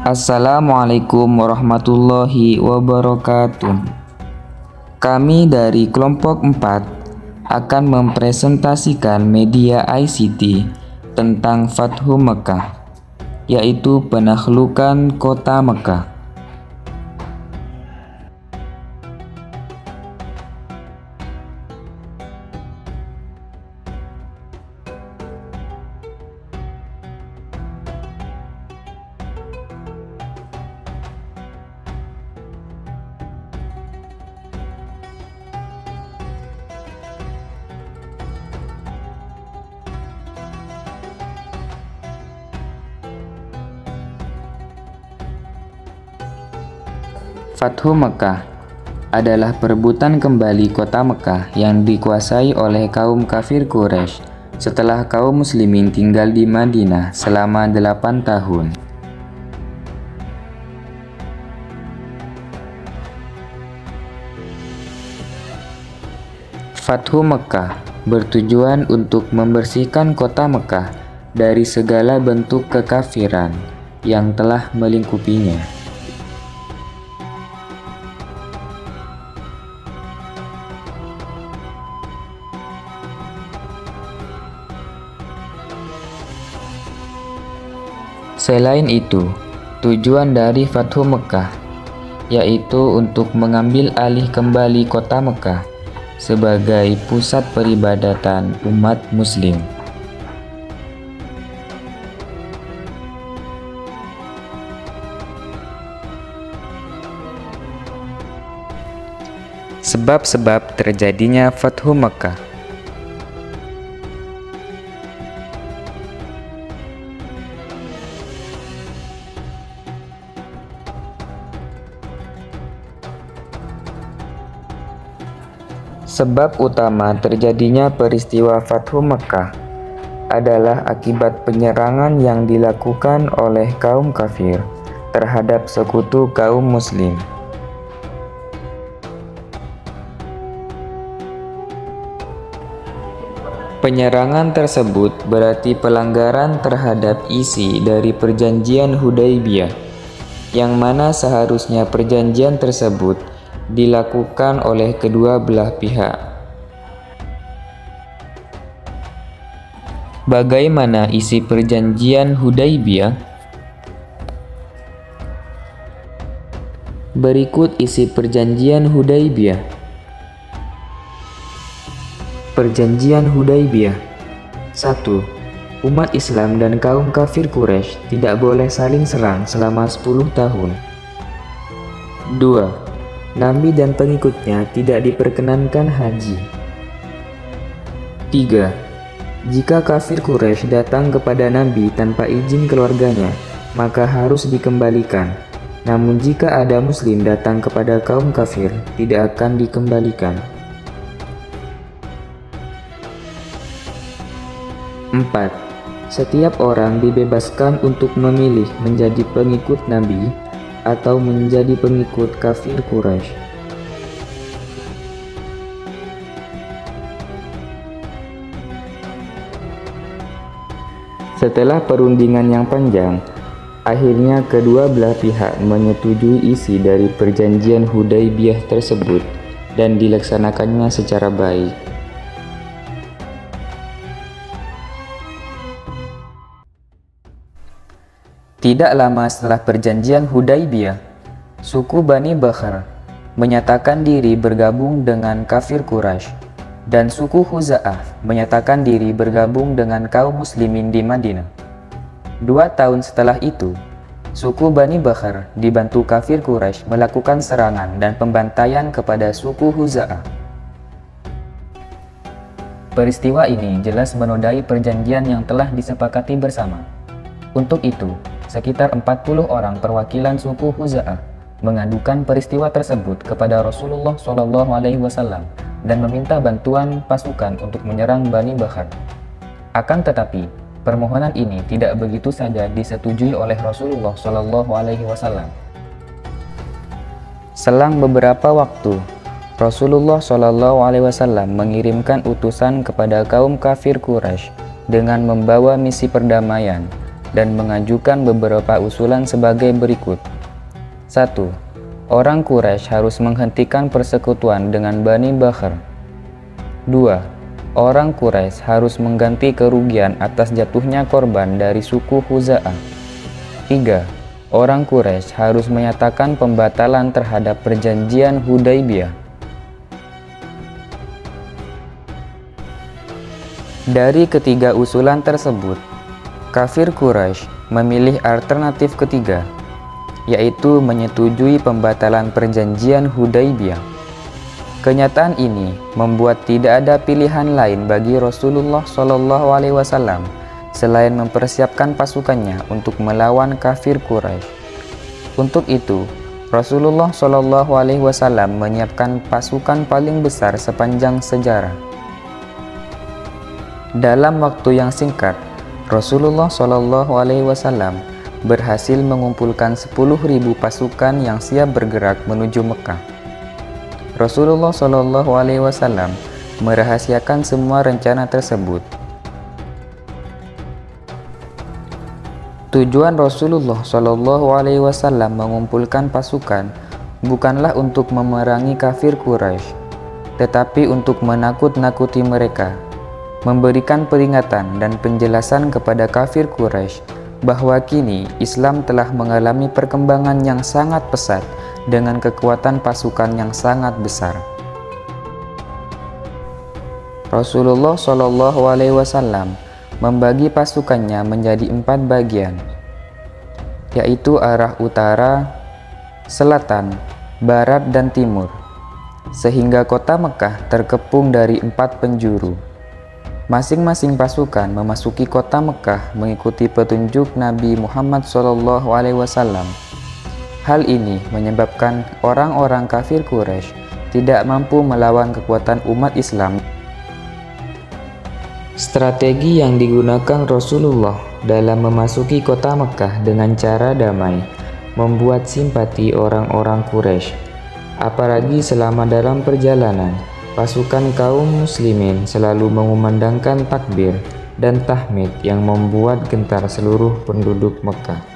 Assalamualaikum warahmatullahi wabarakatuh. Kami dari kelompok 4 akan mempresentasikan media ICT tentang Fathu Mekah, yaitu penaklukan kota Mekah. Fathu Mekah adalah perebutan kembali kota Mekah yang dikuasai oleh kaum kafir Quraisy setelah kaum muslimin tinggal di Madinah selama 8 tahun. Fathu Mekah bertujuan untuk membersihkan kota Mekah dari segala bentuk kekafiran yang telah melingkupinya. Selain itu, tujuan dari Fathu Mekah yaitu untuk mengambil alih kembali kota Mekah sebagai pusat peribadatan umat muslim. Sebab-sebab terjadinya Fathu Mekah. Sebab utama terjadinya peristiwa Fathu Mekah adalah akibat penyerangan yang dilakukan oleh kaum kafir terhadap sekutu kaum muslim. Penyerangan tersebut berarti pelanggaran terhadap isi dari perjanjian Hudaybiyah, yang mana seharusnya perjanjian tersebut dilakukan oleh kedua belah pihak. Bagaimana isi perjanjian Hudaybiyah? Berikut isi perjanjian Hudaybiyah. Perjanjian Hudaybiyah. 1. Umat Islam dan kaum kafir Quraisy tidak boleh saling serang selama 10 tahun. 2. Nabi dan pengikutnya tidak diperkenankan haji. 3. Jika kafir Quraisy datang kepada Nabi tanpa izin keluarganya, maka harus dikembalikan. Namun jika ada muslim datang kepada kaum kafir, tidak akan dikembalikan. 4. Setiap orang dibebaskan untuk memilih menjadi pengikut Nabi atau menjadi pengikut kafir Quraisy. Setelah perundingan yang panjang, akhirnya kedua belah pihak menyetujui isi dari perjanjian Hudaybiyah tersebut dan dilaksanakannya secara baik. Tidak lama setelah perjanjian Hudaybiyah, suku Bani Bakhr menyatakan diri bergabung dengan kafir Quraisy, dan suku Khuza'ah menyatakan diri bergabung dengan kaum muslimin di Madinah. 2 tahun setelah itu, suku Bani Bakhr dibantu kafir Quraisy melakukan serangan dan pembantaian kepada suku Khuza'ah. Peristiwa ini jelas menodai perjanjian yang telah disepakati bersama. Untuk itu, sekitar 40 orang perwakilan suku Khuza'ah mengadukan peristiwa tersebut kepada Rasulullah SAW dan meminta bantuan pasukan untuk menyerang Bani Bakhr. Akan tetapi, permohonan ini tidak begitu saja disetujui oleh Rasulullah SAW. Selang beberapa waktu, Rasulullah SAW mengirimkan utusan kepada kaum kafir Quraisy dengan membawa misi perdamaian dan mengajukan beberapa usulan sebagai berikut. 1. Orang Quraisy harus menghentikan persekutuan dengan Bani Bakhr. 2. Orang Quraisy harus mengganti kerugian atas jatuhnya korban dari suku Khuza'ah. 3. Orang Quraisy harus menyatakan pembatalan terhadap perjanjian Hudaybiyah. Dari ketiga usulan tersebut, kafir Quraisy memilih alternatif ketiga, yaitu menyetujui pembatalan perjanjian Hudaybiyah. Kenyataan ini membuat tidak ada pilihan lain bagi Rasulullah SAW selain mempersiapkan pasukannya untuk melawan kafir Quraisy. Untuk itu, Rasulullah SAW menyiapkan pasukan paling besar sepanjang sejarah. Dalam waktu yang singkat, Rasulullah SAW berhasil mengumpulkan 10.000 pasukan yang siap bergerak menuju Mekah. Rasulullah SAW merahasiakan semua rencana tersebut. Tujuan Rasulullah SAW mengumpulkan pasukan bukanlah untuk memerangi kafir Quraisy, tetapi untuk menakut-nakuti mereka, memberikan peringatan dan penjelasan kepada kafir Quraisy bahwa kini Islam telah mengalami perkembangan yang sangat pesat dengan kekuatan pasukan yang sangat besar. Rasulullah SAW membagi pasukannya menjadi 4 bagian, yaitu arah utara, selatan, barat, dan timur, sehingga kota Mekah terkepung dari 4 penjuru. Masing-masing pasukan memasuki kota Mekah mengikuti petunjuk Nabi Muhammad SAW. Hal ini menyebabkan orang-orang kafir Quraisy tidak mampu melawan kekuatan umat Islam. Strategi yang digunakan Rasulullah dalam memasuki kota Mekah dengan cara damai membuat simpati orang-orang Quraisy. Apalagi selama dalam perjalanan, pasukan kaum muslimin selalu mengumandangkan takbir dan tahmid yang membuat gentar seluruh penduduk Mekah.